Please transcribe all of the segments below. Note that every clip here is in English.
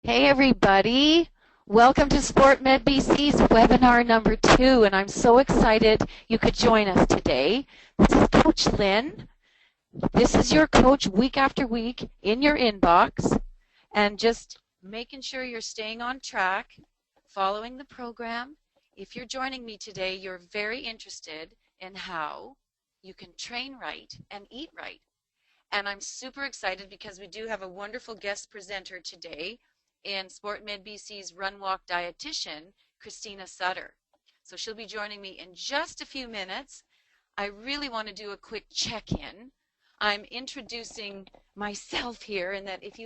Hey everybody, welcome to SportMedBC's webinar number 2, and I'm so excited you could join us today. This is Coach Lynn. This is your coach week after week in your inbox, and just making sure you're staying on track, following the program. If you're joining me today, you're very interested in how you can train right and eat right. And I'm super excited because we do have a wonderful guest presenter today in SportMedBC's RunWalk dietitian, Cristina Sutter. So she'll be joining me in just a few minutes. I really want to do a quick check-in. I'm introducing myself here, and that if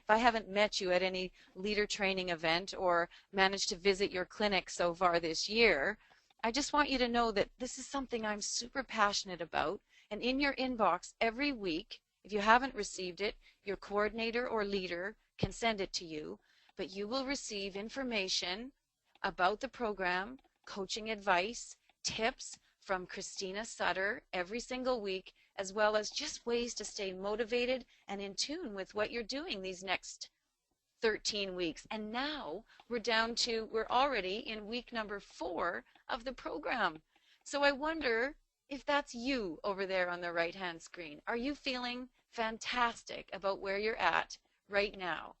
I haven't met you at any leader training event or managed to visit your clinic so far this year, I just want you to know that this is something I'm super passionate about. And in your inbox every week, if you haven't received it, your coordinator or leader can send it to you, but you will receive information about the program, coaching advice, tips from Cristina Sutter every single week, as well as just ways to stay motivated and in tune with what you're doing these next 13 weeks. And now we're already in week number 4 of the program. So I wonder if that's you over there on the right-hand screen. Are you feeling fantastic about where you're at right now?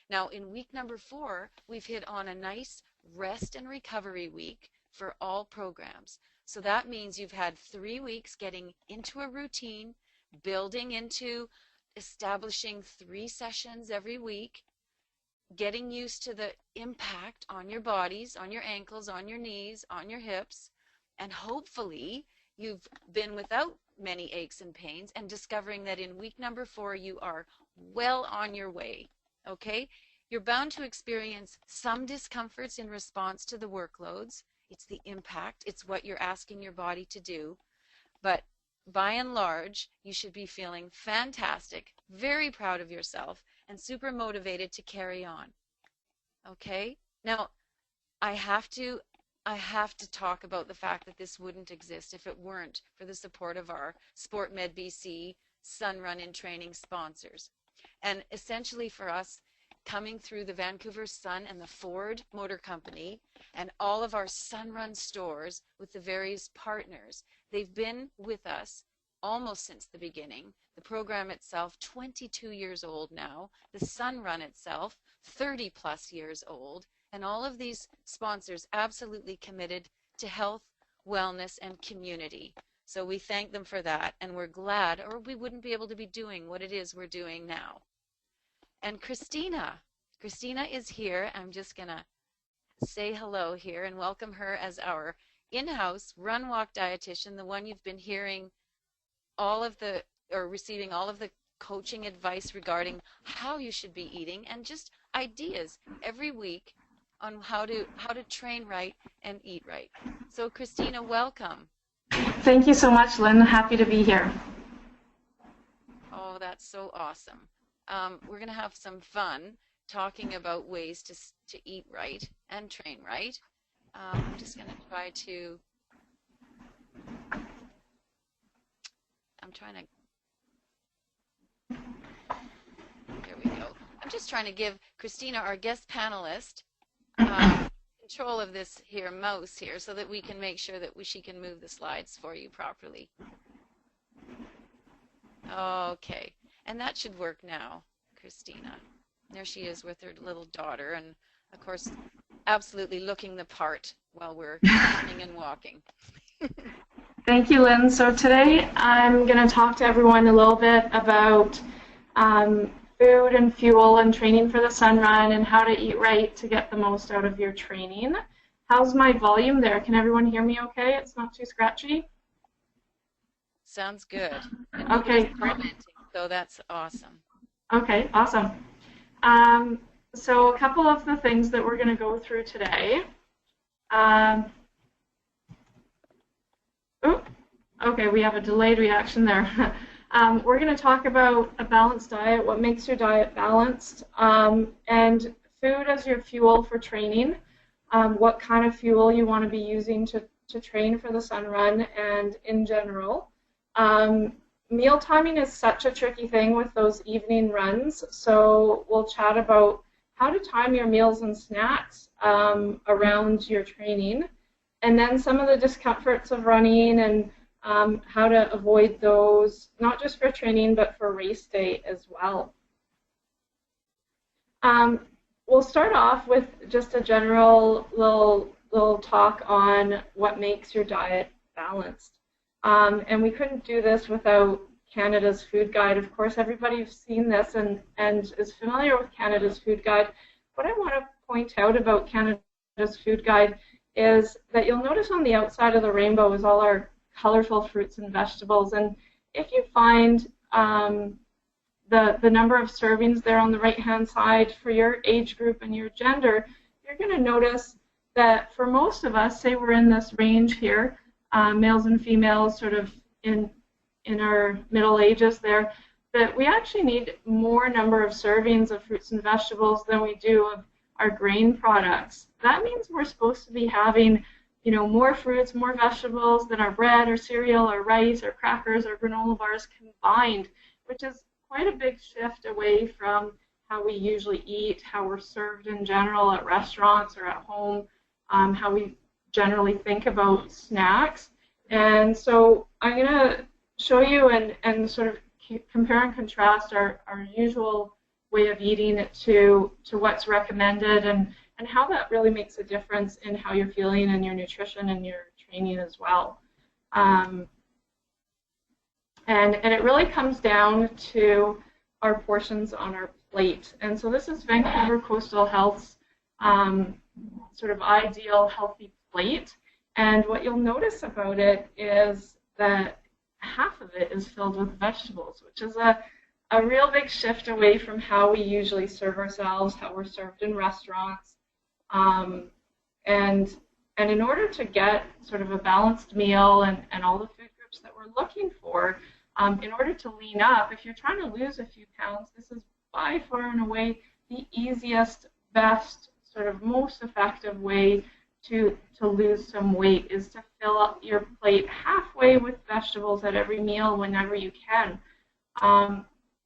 Now, in week number 4, we've hit on a nice rest and recovery week for all programs. So that means you've had 3 weeks getting into a routine, building into establishing 3 sessions every week, getting used to the impact on your bodies, on your ankles, on your knees, on your hips, and hopefully you've been without many aches and pains, and discovering that in week number 4 you are well on your way. Okay? You're bound to experience some discomforts in response to the workloads. It's the impact. It's what you're asking your body to do. But by and large, you should be feeling fantastic, very proud of yourself, and super motivated to carry on. Okay? Now, I have to talk about the fact that this wouldn't exist if it weren't for the support of our SportMedBC Sun Run InTraining sponsors. And essentially for us, coming through the Vancouver Sun and the Ford Motor Company and all of our Sun Run stores with the various partners, they've been with us almost since the beginning. The program itself, 22 years old now. The Sun Run itself, 30 plus years old. And all of these sponsors absolutely committed to health, wellness, and community. So we thank them for that, and we're glad, or we wouldn't be able to be doing what it is we're doing now. And Cristina is here. I'm just going to say hello here and welcome her as our in-house RunWalk dietitian, the one you've been hearing receiving all of the coaching advice regarding how you should be eating and just ideas every week on how to train right and eat right. So Cristina, welcome. Thank you so much, Lynn. Happy to be here. Oh, that's so awesome. We're going to have some fun talking about ways to eat right and train right. I'm just going to try to, there we go. I'm just trying to give Cristina, our guest panelist, control of this here mouse here so that we can make sure that she can move the slides for you properly. Okay, and that should work now, Cristina. There she is with her little daughter, and of course absolutely looking the part while we're running and walking. Thank you, Lynn. So today I'm going to talk to everyone a little bit about food and fuel and training for the Sun Run and how to eat right to get the most out of your training. How's my volume there? Can everyone hear me okay? It's not too scratchy? Sounds good. And okay. So that's awesome. Okay, awesome. So a couple of the things that we're going to go through today. Okay, we have a delayed reaction there. We're going to talk about a balanced diet, what makes your diet balanced, and food as your fuel for training, what kind of fuel you want to be using to train for the Sun Run and in general. Meal timing is such a tricky thing with those evening runs, so we'll chat about how to time your meals and snacks around your training, and then some of the discomforts of running and how to avoid those, not just for training, but for race day as well. We'll start off with just a general little talk on what makes your diet balanced. And we couldn't do this without Canada's Food Guide. Of course, everybody's seen this and is familiar with Canada's Food Guide. What I want to point out about Canada's Food Guide is that you'll notice on the outside of the rainbow is all our colorful fruits and vegetables. And if you find the number of servings there on the right-hand side for your age group and your gender, you're going to notice that for most of us, say we're in this range here, males and females sort of in our middle ages there, that we actually need more number of servings of fruits and vegetables than we do of our grain products. That means we're supposed to be having, you know, more fruits, more vegetables than our bread or cereal or rice or crackers or granola bars combined, which is quite a big shift away from how we usually eat, how we're served in general at restaurants or at home, how we generally think about snacks. And so I'm going to show you and sort of compare and contrast our usual way of eating it to what's recommended and how that really makes a difference in how you're feeling and your nutrition and your training as well. And it really comes down to our portions on our plate. And so this is Vancouver Coastal Health's sort of ideal healthy plate. And what you'll notice about it is that half of it is filled with vegetables, which is a real big shift away from how we usually serve ourselves, how we're served in restaurants. And in order to get sort of a balanced meal and all the food groups that we're looking for, in order to lean up, if you're trying to lose a few pounds, this is by far and away the easiest, best, sort of most effective way to lose some weight, is to fill up your plate halfway with vegetables at every meal whenever you can.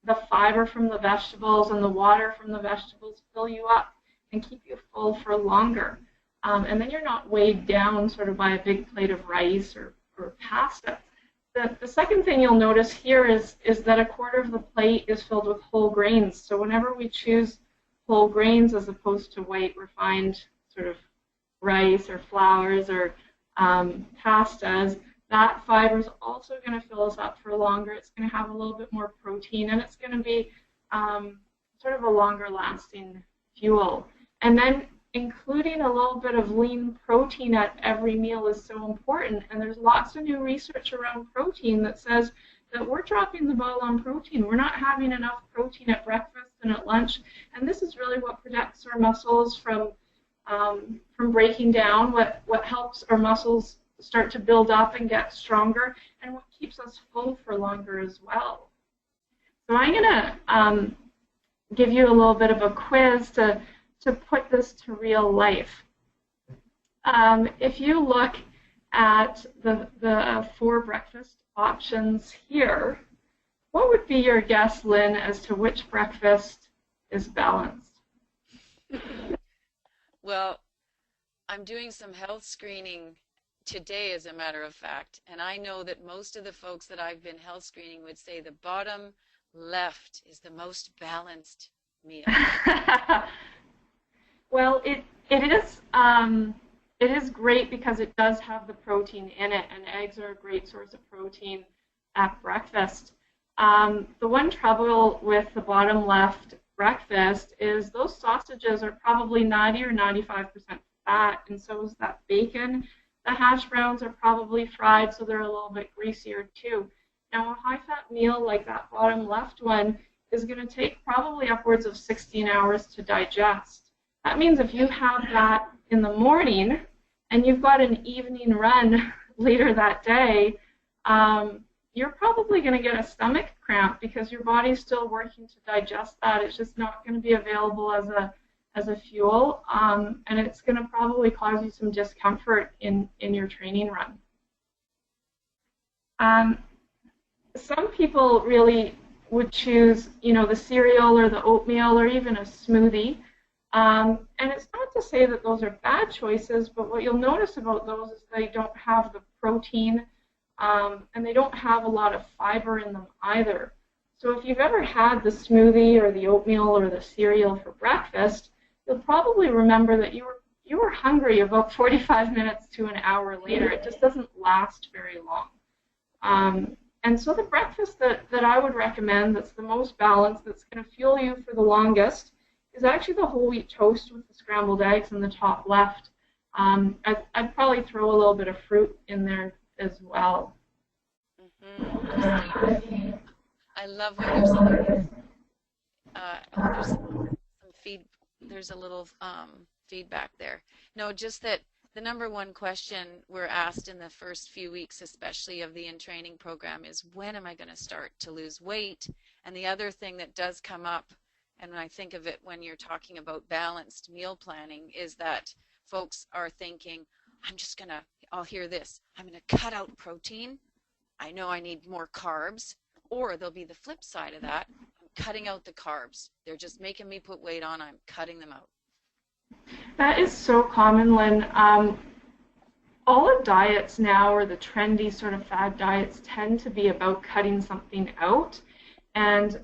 The fiber from the vegetables and the water from the vegetables fill you up and keep you full for longer. And then you're not weighed down sort of by a big plate of rice or pasta. The second thing you'll notice here is that a quarter of the plate is filled with whole grains. So whenever we choose whole grains as opposed to white refined sort of rice or flours or pastas, that fiber is also going to fill us up for longer. It's going to have a little bit more protein, and it's going to be sort of a longer lasting fuel. And then including a little bit of lean protein at every meal is so important. And there's lots of new research around protein that says that we're dropping the ball on protein. We're not having enough protein at breakfast and at lunch. And this is really what protects our muscles from breaking down, what helps our muscles start to build up and get stronger, and what keeps us full for longer as well. So I'm going to give you a little bit of a quiz to put this to real life. If you look at the 4 breakfast options here, what would be your guess, Lynn, as to which breakfast is balanced? Well, I'm doing some health screening today, as a matter of fact, and I know that most of the folks that I've been health screening would say the bottom left is the most balanced meal. Well, it is great because it does have the protein in it, and eggs are a great source of protein at breakfast. The one trouble with the bottom left breakfast is those sausages are probably 90 or 95% fat, and so is that bacon. The hash browns are probably fried, so they're a little bit greasier too. Now, a high-fat meal like that bottom left one is going to take probably upwards of 16 hours to digest. That means if you have that in the morning and you've got an evening run later that day, you're probably going to get a stomach cramp because your body's still working to digest that. It's just not going to be available as a fuel, and it's going to probably cause you some discomfort in your training run. Some people really would choose, the cereal or the oatmeal or even a smoothie And it's not to say that those are bad choices, but what you'll notice about those is they don't have the protein, and they don't have a lot of fiber in them either. So if you've ever had the smoothie or the oatmeal or the cereal for breakfast, you'll probably remember that you were hungry about 45 minutes to an hour later. It just doesn't last very long. And so the breakfast that I would recommend that's the most balanced, that's going to fuel you for the longest, is actually the whole wheat toast with the scrambled eggs in the top left. I'd probably throw a little bit of fruit in there as well. Mm-hmm. I love what you're saying. There's a little feedback there. No, just that the number one question we're asked in the first few weeks, especially of the in-training program, is when am I going to start to lose weight? And the other thing that does come up, and when I think of it when you're talking about balanced meal planning, is that folks are thinking, I'll hear this, I'm going to cut out protein. I know I need more carbs. Or there'll be the flip side of that. I'm cutting out the carbs. They're just making me put weight on. I'm cutting them out. That is so common, Lynn. All the diets now, or the trendy sort of fad diets, tend to be about cutting something out. And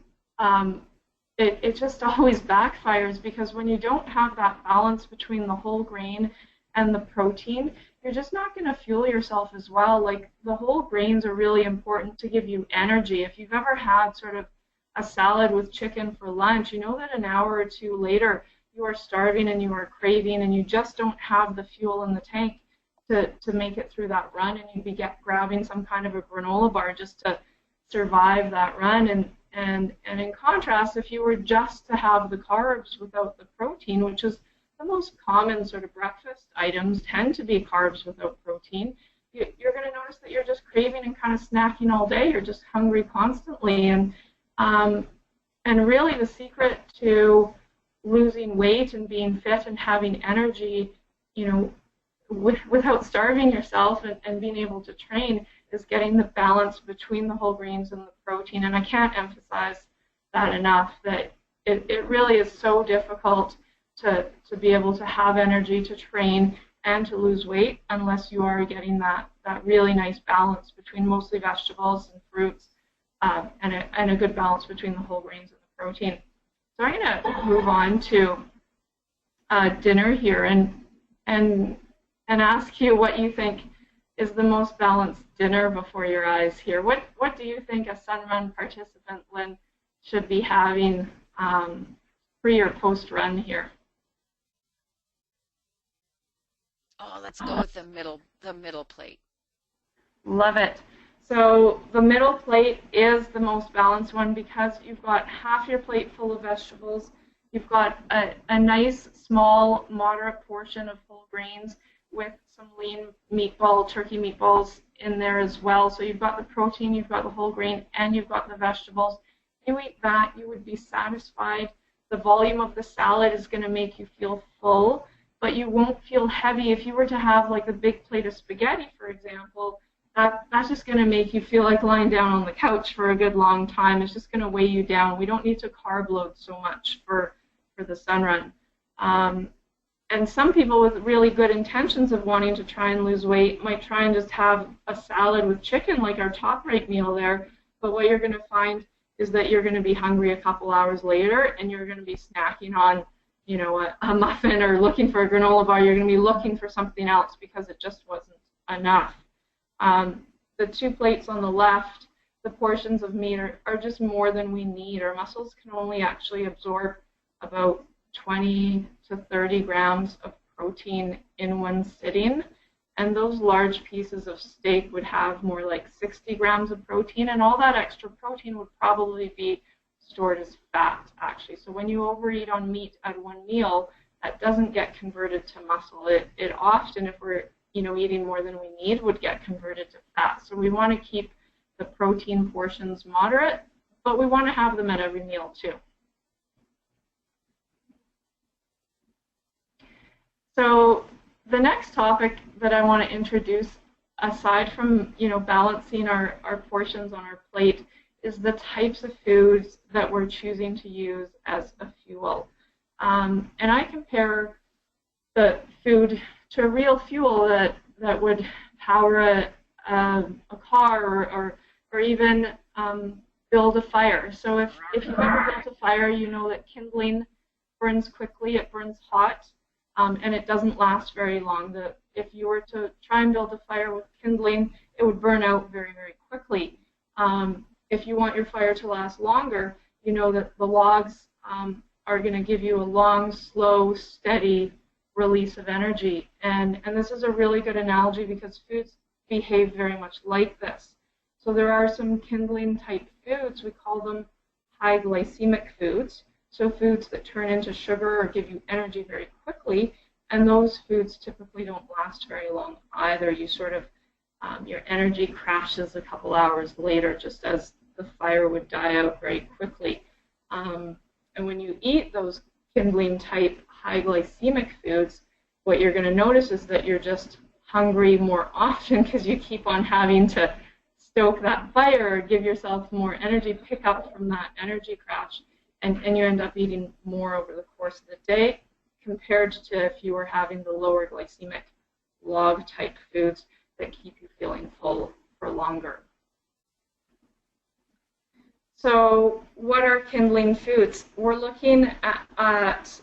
it just always backfires, because when you don't have that balance between the whole grain and the protein, you're just not going to fuel yourself as well. Like, the whole grains are really important to give you energy. If you've ever had sort of a salad with chicken for lunch, you know that an hour or two later you are starving and you are craving, and you just don't have the fuel in the tank to make it through that run, and you'd be grabbing some kind of a granola bar just to survive that run. And in contrast, if you were just to have the carbs without the protein, which is the most common sort of breakfast items tend to be carbs without protein, you're going to notice that you're just craving and kind of snacking all day. You're just hungry constantly. And really the secret to losing weight and being fit and having energy, without starving yourself and being able to train, is getting the balance between the whole grains and the protein. And I can't emphasize that enough, that it really is so difficult to be able to have energy to train and to lose weight unless you are getting that really nice balance between mostly vegetables and fruits, and a good balance between the whole grains and the protein. So I'm going to move on to dinner here and ask you what you think is the most balanced dinner before your eyes here. What do you think a Sun Run participant, Lynn, should be having pre or post run here? Oh, let's go with the middle plate. Love it. So the middle plate is the most balanced one, because you've got half your plate full of vegetables. You've got a nice, small, moderate portion of whole grains with some lean turkey meatballs in there as well. So you've got the protein, you've got the whole grain, and you've got the vegetables. You eat that, you would be satisfied. The volume of the salad is going to make you feel full, but you won't feel heavy. If you were to have like a big plate of spaghetti, for example, that's just going to make you feel like lying down on the couch for a good long time. It's just going to weigh you down. We don't need to carb load so much for the Sun Run. And some people with really good intentions of wanting to try and lose weight might try and just have a salad with chicken, like our top right meal there. But what you're going to find is that you're going to be hungry a couple hours later, and you're going to be snacking on, a muffin or looking for a granola bar. You're going to be looking for something else because it just wasn't enough. The two plates on the left, the portions of meat are just more than we need. Our muscles can only actually absorb about 20 to 30 grams of protein in one sitting, and those large pieces of steak would have more like 60 grams of protein, and all that extra protein would probably be stored as fat, actually. So when you overeat on meat at one meal, that doesn't get converted to muscle. It often, if we're eating more than we need, would get converted to fat. So we want to keep the protein portions moderate, but we want to have them at every meal too. So the next topic that I want to introduce, aside from balancing our portions on our plate, is the types of foods that we're choosing to use as a fuel. And I compare the food to a real fuel that would power a car or even build a fire. So if you've ever built a fire, you know that kindling burns quickly, it burns hot, and it doesn't last very long. If you were to try and build a fire with kindling, it would burn out very, very quickly. If you want your fire to last longer, you know that the logs are going to give you a long, slow, steady release of energy. And this is a really good analogy because foods behave very much like this. So there are some kindling type foods, we call them high glycemic foods. So foods that turn into sugar or give you energy very quickly, and those foods typically don't last very long either. You sort of, your energy crashes a couple hours later just as the fire would die out very quickly. And when you eat those kindling type high glycemic foods, what you're going to notice is that you're just hungry more often because you keep on having to stoke that fire or give yourself more energy, pick up from that energy crash, and you end up eating more over the course of the day compared to if you were having the lower glycemic log type foods that keep you feeling full for longer. So what are kindling foods? We're looking at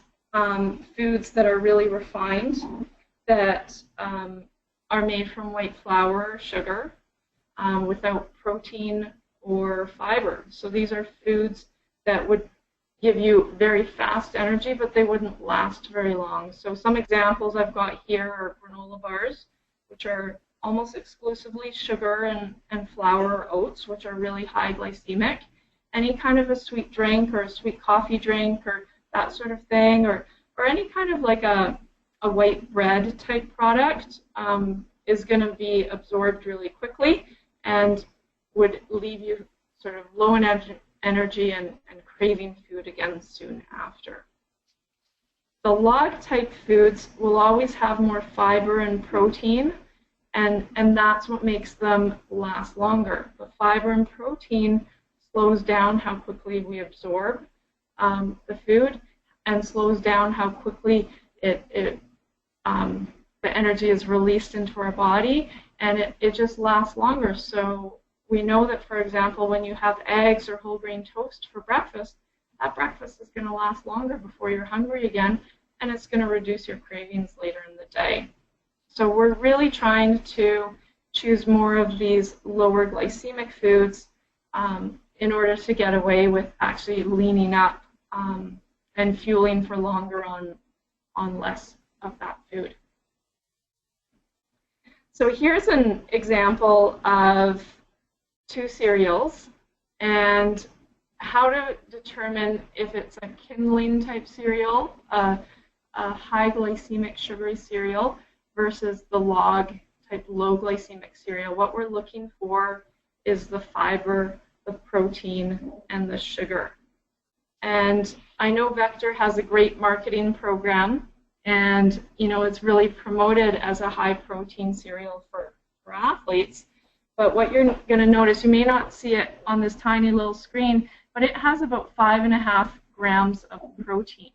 foods that are really refined, that are made from white flour or sugar, without protein or fiber. So these are foods that would give you very fast energy, but they wouldn't last very long. So some examples I've got here are granola bars, which are almost exclusively sugar and flour or oats, which are really high glycemic. Any kind of a sweet drink or a sweet coffee drink or that sort of thing, or any kind of like a white bread type product is going to be absorbed really quickly and would leave you sort of low in energy and craving food again soon after. The log type foods will always have more fiber and protein, and that's what makes them last longer. The fiber and protein slows down how quickly we absorb the food and slows down how quickly the energy is released into our body, and it just lasts longer. So we know that, for example, when you have eggs or whole grain toast for breakfast, that breakfast is going to last longer before you're hungry again, and it's going to reduce your cravings later in the day. So we're really trying to choose more of these lower glycemic foods in order to get away with actually leaning up and fueling for longer on less of that food. So here's an example of two cereals and how to determine if it's a kindling type cereal, a high glycemic sugary cereal, versus the log type low glycemic cereal. What we're looking for is the fiber, the protein, and the sugar. And I know Vector has a great marketing program, and it's really promoted as a high protein cereal for athletes. But what you're going to notice, you may not see it on this tiny little screen, but it has about 5.5 grams of protein.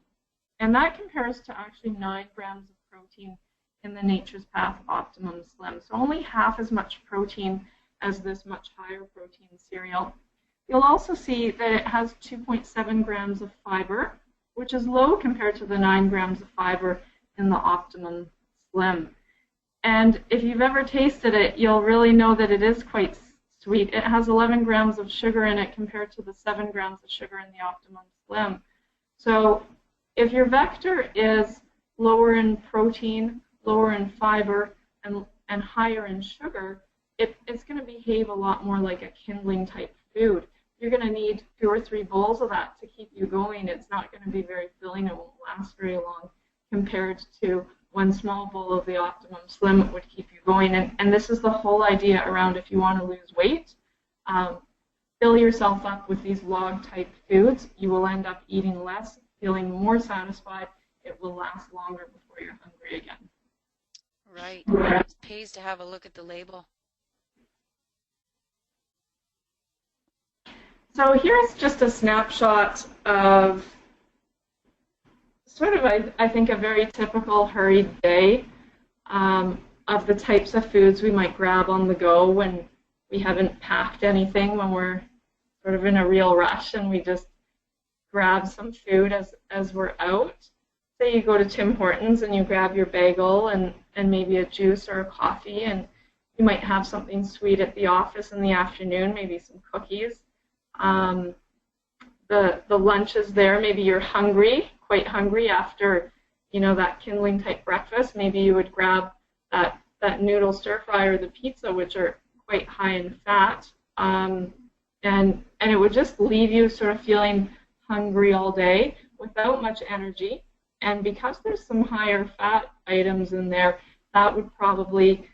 And that compares to actually 9 grams of protein in the Nature's Path Optimum Slim. So only half as much protein as this much higher protein cereal. You'll also see that it has 2.7 grams of fiber, which is low compared to the 9 grams of fiber in the Optimum Slim. And if you've ever tasted it, you'll really know that it is quite sweet. It has 11 grams of sugar in it compared to the 7 grams of sugar in the Optimum Slim. So if your Vector is lower in protein, lower in fiber, and higher in sugar, it's going to behave a lot more like a kindling type food. You're going to need 2 or 3 bowls of that to keep you going. It's not going to be very filling. It won't last very long compared to 1 small bowl of the Optimum Slim would keep you going. And this is the whole idea around if you want to lose weight. Fill yourself up with these log type foods. You will end up eating less, feeling more satisfied. It will last longer before you're hungry again. Right. It pays to have a look at the label. So here's just a snapshot of sort of, I think, a very typical hurried day of the types of foods we might grab on the go when we haven't packed anything, when we're sort of in a real rush and we just grab some food as we're out. Say you go to Tim Hortons and you grab your bagel and maybe a juice or a coffee, and you might have something sweet at the office in the afternoon, maybe some cookies. The lunch is there. Maybe you're hungry, quite hungry after, you know, that Kindling type breakfast. Maybe you would grab that noodle stir fry or the pizza, which are quite high in fat, and it would just leave you sort of feeling hungry all day without much energy. And because there's some higher fat items in there, that would probably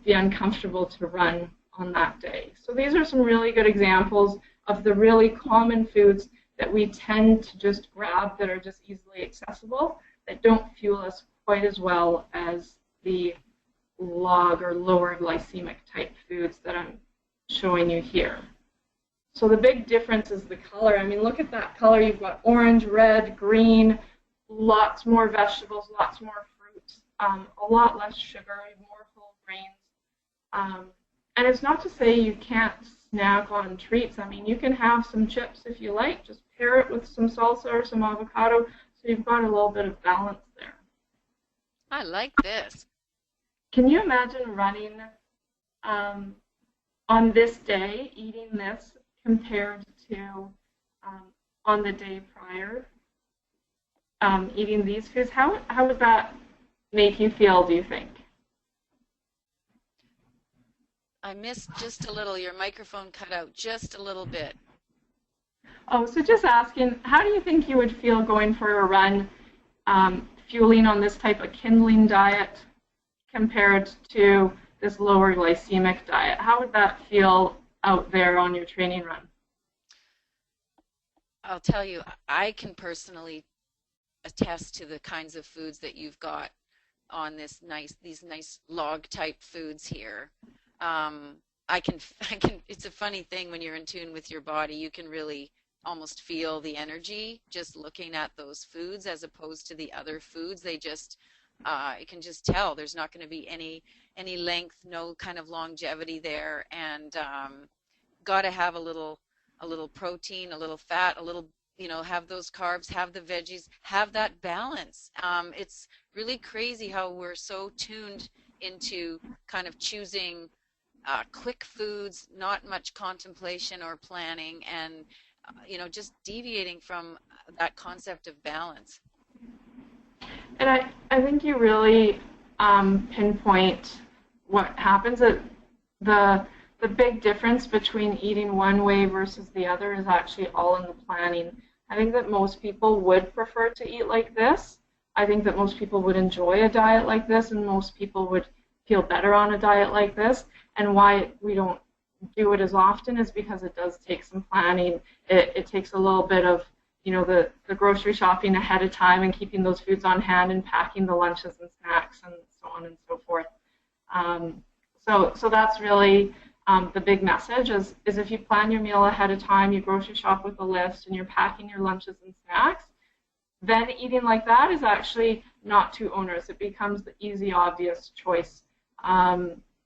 be uncomfortable to run on that day. So these are some really good examples of the really common foods that we tend to just grab that are just easily accessible, that don't fuel us quite as well as the log or lower glycemic type foods that I'm showing you here. So the big difference is the color. I mean, look at that color. You've got orange, red, green, lots more vegetables, lots more fruits, a lot less sugar, more whole grains. And it's not to say you can't snack on treats. I mean, you can have some chips if you like. Just pair it with some salsa or some avocado, so you've got a little bit of balance there. I like this. Can you imagine running on this day, eating this compared to on the day prior, eating these foods? How would that make you feel, do you think? I missed just a little. Your microphone cut out just a little bit. Oh, so just asking, how do you think you would feel going for a run, fueling on this type of Kindling diet compared to this lower glycemic diet? How would that feel out there on your training run? I'll tell you, I can personally attest to the kinds of foods that you've got on these nice log type foods here. I can, it's a funny thing when you're in tune with your body, you can really almost feel the energy just looking at those foods as opposed to the other foods. They just, you can just tell there's not going to be any length, no kind of longevity there, and got to have a little protein, a little fat, a little, you know, have those carbs, have the veggies, have that balance. It's really crazy how we're so tuned into kind of choosing quick foods, not much contemplation or planning, and you know, just deviating from that concept of balance. And I think you really pinpoint what happens. The big difference between eating one way versus the other is actually all in the planning. I think that most people would prefer to eat like this. I think that most people would enjoy a diet like this, and most people would feel better on a diet like this. And why we don't do it as often is because it does take some planning. It takes a little bit of, you know, the grocery shopping ahead of time and keeping those foods on hand and packing the lunches and snacks and so on and so forth. So that's really the big message is if you plan your meal ahead of time, you grocery shop with a list, and you're packing your lunches and snacks, then eating like that is actually not too onerous. It becomes the easy, obvious choice.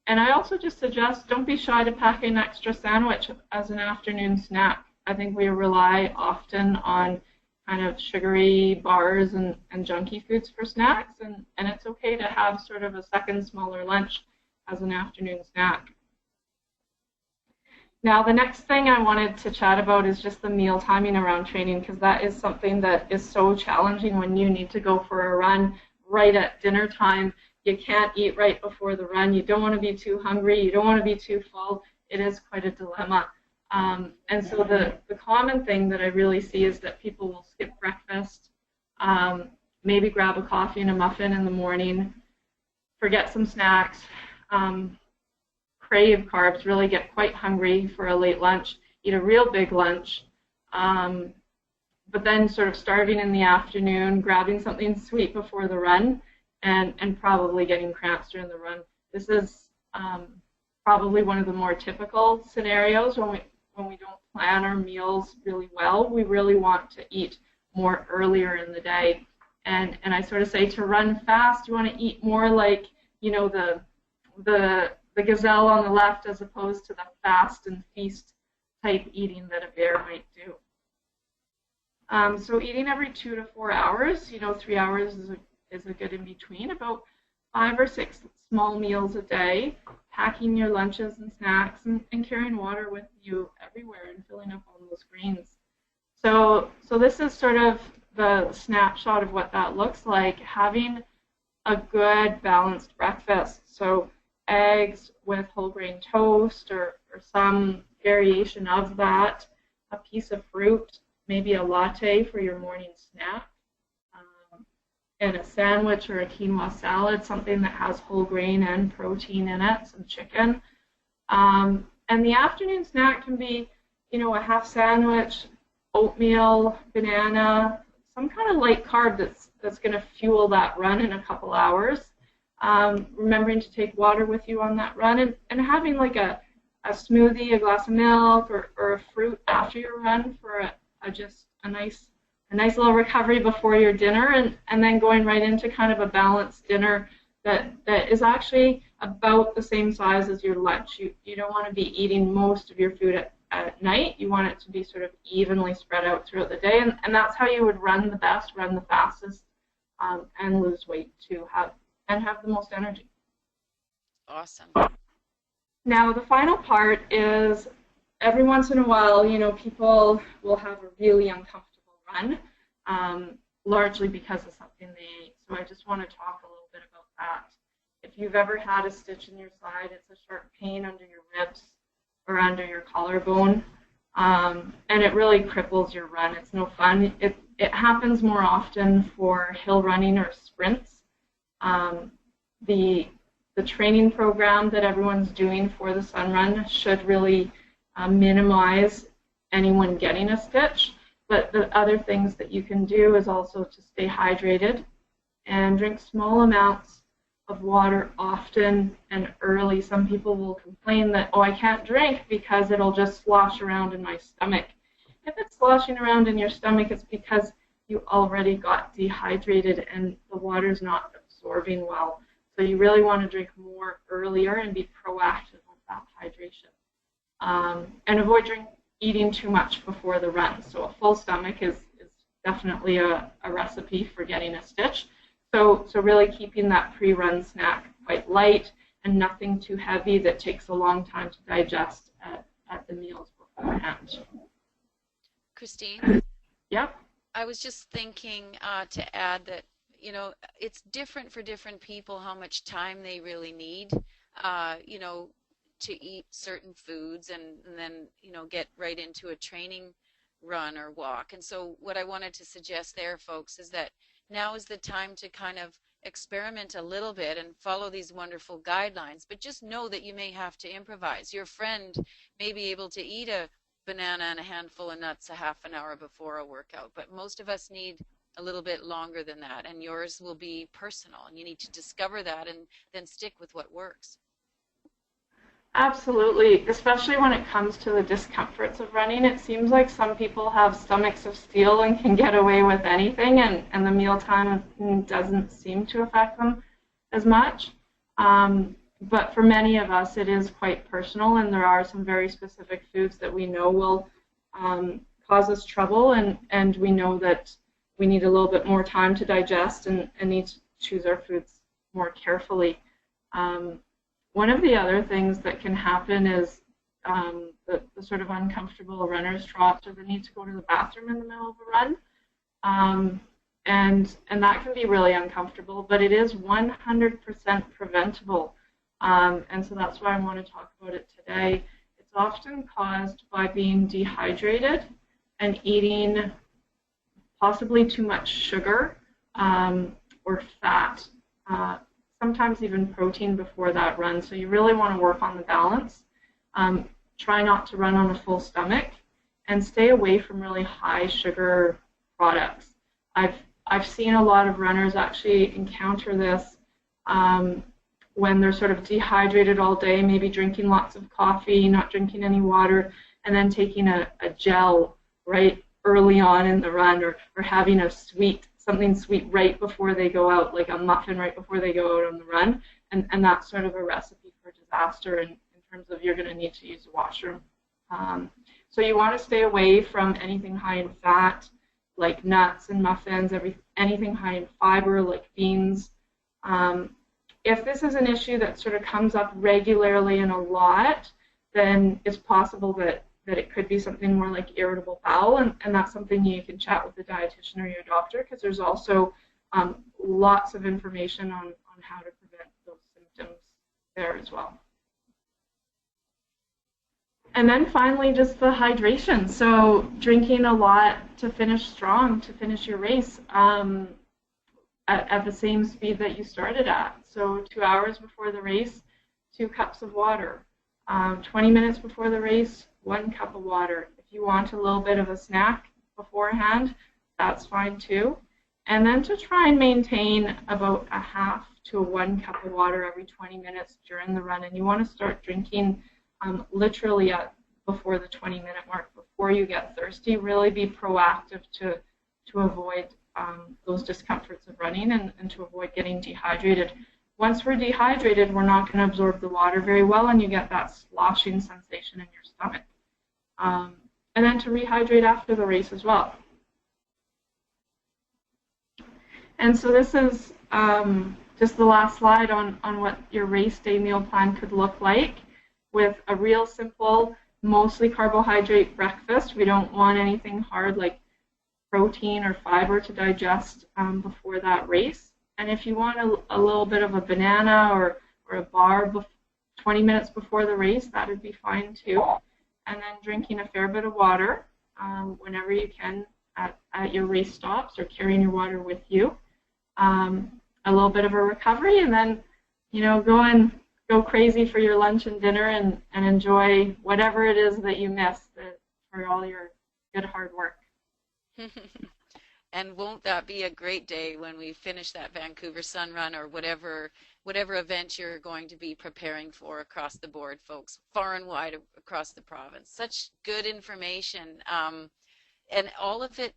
And I also just suggest don't be shy to pack an extra sandwich as an afternoon snack. I think we rely often on kind of sugary bars and junky foods for snacks, and it's okay to have sort of a second smaller lunch as an afternoon snack. Now, the next thing I wanted to chat about is just the meal timing around training, because that is something that is so challenging when you need to go for a run right at dinner time. You can't eat right before the run. You don't want to be too hungry. You don't want to be too full. It is quite a dilemma. And so the common thing that I really see is that people will skip breakfast, maybe grab a coffee and a muffin in the morning, forget some snacks, crave carbs, really get quite hungry for a late lunch, eat a real big lunch, but then sort of starving in the afternoon, grabbing something sweet before the run, and probably getting cramps during the run. This is probably one of the more typical scenarios when we don't plan our meals really well. We really want to eat more earlier in the day. And I sort of say to run fast, you want to eat more like, you know, the gazelle on the left as opposed to the fast and feast type eating that a bear might do. So eating every 2 to 4 hours, you know, 3 hours is a good in between, about 5 or 6 small meals a day, packing your lunches and snacks, and carrying water with you everywhere and filling up on those greens. So this is sort of the snapshot of what that looks like, having a good balanced breakfast. So eggs with whole grain toast or some variation of that, a piece of fruit, maybe a latte for your morning snack, and a sandwich or a quinoa salad, something that has whole grain and protein in it, some chicken. And the afternoon snack can be, you know, a half sandwich, oatmeal, banana, some kind of light carb that's going to fuel that run in a couple hours. Remembering to take water with you on that run, and having like a smoothie, a glass of milk, or a fruit after your run for just a nice little recovery before your dinner, and then going right into kind of a balanced dinner that is actually about the same size as your lunch. You don't want to be eating most of your food at night. You want it to be sort of evenly spread out throughout the day, and that's how you would run the best, run the fastest, and lose weight too, have the most energy. Awesome. Now the final part is, every once in a while, you know, people will have a really uncomfortable run, largely because of something they ate. So I just want to talk a little bit about that. If you've ever had a stitch in your side, it's a sharp pain under your ribs or under your collarbone, and it really cripples your run. It's no fun. It happens more often for hill running or sprints. The training program that everyone's doing for the Sun Run should really minimize anyone getting a stitch. But the other things that you can do is also to stay hydrated and drink small amounts of water often and early. Some people will complain that, oh, I can't drink because it'll just slosh around in my stomach. If it's sloshing around in your stomach, it's because you already got dehydrated and the water's not absorbing well. So you really want to drink more earlier and be proactive with that hydration. And avoid eating too much before the run. So a full stomach is definitely a recipe for getting a stitch. So really keeping that pre-run snack quite light and nothing too heavy that takes a long time to digest at the meals beforehand. Christine? Yep. I was just thinking to add that, you know, it's different for different people how much time they really need, you know, to eat certain foods and then, you know, get right into a training run or walk. And so what I wanted to suggest there, folks, is that now is the time to kind of experiment a little bit and follow these wonderful guidelines, but just know that you may have to improvise. Your friend may be able to eat a banana and a handful of nuts a half an hour before a workout, but most of us need a little bit longer than that, and yours will be personal, and you need to discover that and then stick with what works. Absolutely, especially when it comes to the discomforts of running. It seems like some people have stomachs of steel and can get away with anything, and the mealtime doesn't seem to affect them as much. But for many of us, it is quite personal, and there are some very specific foods that we know will cause us trouble, and we know that we need a little bit more time to digest and need to choose our foods more carefully. One of the other things that can happen is the sort of uncomfortable runner's trot, or the need to go to the bathroom in the middle of a run. And that can be really uncomfortable, but it is 100% preventable. And so that's why I want to talk about it today. It's often caused by being dehydrated and eating possibly too much sugar or fat, sometimes even protein before that run. So you really want to work on the balance. Try not to run on a full stomach, and stay away from really high sugar products. I've seen a lot of runners actually encounter this when they're sort of dehydrated all day, maybe drinking lots of coffee, not drinking any water, and then taking a gel right early on in the run, or having a sweet something sweet right before they go out, like a muffin right before they go out on the run. And that's sort of a recipe for disaster in terms of you're going to need to use the washroom. So you want to stay away from anything high in fat, like nuts and muffins, anything high in fiber, like beans. If this is an issue that sort of comes up regularly and a lot, then it's possible that it could be something more like irritable bowel, and that's something you can chat with the dietitian or your doctor, because there's also lots of information on how to prevent those symptoms there as well. And then finally, just the hydration. So drinking a lot to finish strong, to finish your race at the same speed that you started at. So 2 hours before the race, 2 cups of water. 20 minutes before the race, 1 cup of water. If you want a little bit of a snack beforehand, that's fine too. And then to try and maintain about a half to 1 cup of water every 20 minutes during the run. And you want to start drinking literally before the 20-minute mark, before you get thirsty. Really be proactive to avoid those discomforts of running and to avoid getting dehydrated. Once we're dehydrated, we're not going to absorb the water very well, and you get that sloshing sensation in your stomach. And then to rehydrate after the race as well. And so this is just the last slide on what your race day meal plan could look like, with a real simple, mostly carbohydrate breakfast. We don't want anything hard like protein or fiber to digest before that race. And if you want a little bit of a banana or a bar 20 minutes before the race, that would be fine too. And then drinking a fair bit of water whenever you can at your race stops, or carrying your water with you. A little bit of a recovery, and then, you know, go crazy for your lunch and dinner and enjoy whatever it is that you missed for all your good hard work. And won't that be a great day when we finish that Vancouver Sun Run, or whatever event you're going to be preparing for across the board, folks, far and wide across the province. Such good information. And all of it,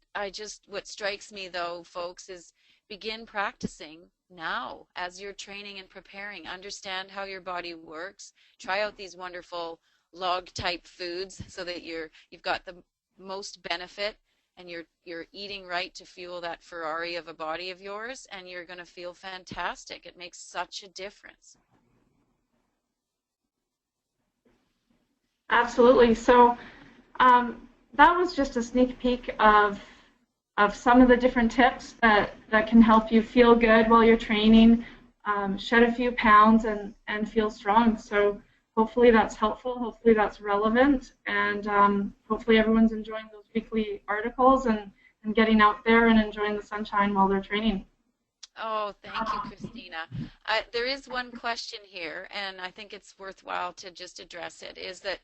what strikes me though, folks, is begin practicing now as you're training and preparing. Understand how your body works. Try out these wonderful log type foods so that you've got the most benefit, and you're eating right to fuel that Ferrari of a body of yours, and you're going to feel fantastic. It makes such a difference. Absolutely. So that was just a sneak peek of some of the different tips that can help you feel good while you're training, shed a few pounds, and feel strong. So hopefully that's helpful, hopefully that's relevant, and hopefully everyone's enjoying those weekly articles and getting out there and enjoying the sunshine while they're training. Oh, thank you, Cristina. There is one question here, and I think it's worthwhile to just address it, is that,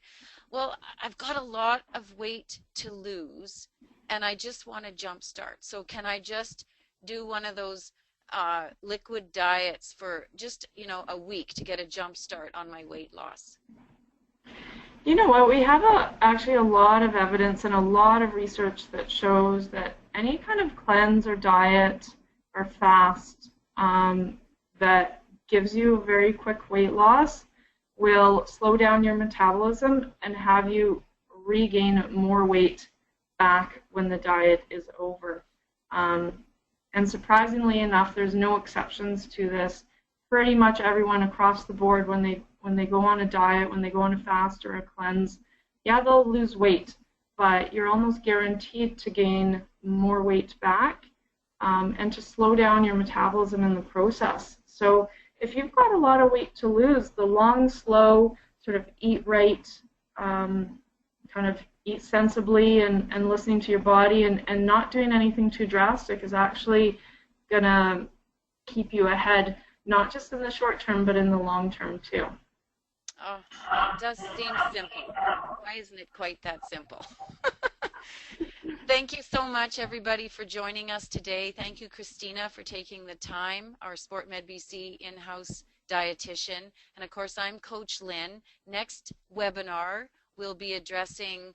well, I've got a lot of weight to lose, and I just want to jumpstart. So can I just do one of those liquid diets for just, a week to get a jump start on my weight loss? You know what, we have actually a lot of evidence and a lot of research that shows that any kind of cleanse or diet or fast that gives you a very quick weight loss will slow down your metabolism and have you regain more weight back when the diet is over. And surprisingly enough, there's no exceptions to this. Pretty much everyone across the board, when they go on a diet, when they go on a fast or a cleanse, yeah, they'll lose weight, but you're almost guaranteed to gain more weight back and to slow down your metabolism in the process. So if you've got a lot of weight to lose, the long, slow, sort of eat right, kind of eat sensibly and listening to your body and not doing anything too drastic is actually going to keep you ahead, not just in the short term, but in the long term too. Oh, it does seem simple. Why isn't it quite that simple? Thank you so much, everybody, for joining us today. Thank you, Cristina, for taking the time, our SportMedBC in-house dietitian. And of course, I'm Coach Lynn. Next webinar, we'll be addressing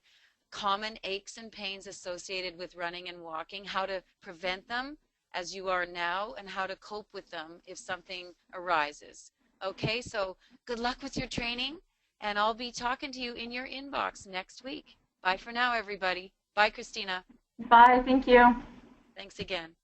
common aches and pains associated with running and walking, how to prevent them as you are now and how to cope with them if something arises. Okay, so good luck with your training, and I'll be talking to you in your inbox next week. Bye for now, everybody. Bye, Cristina. Bye. Thank you. Thanks again.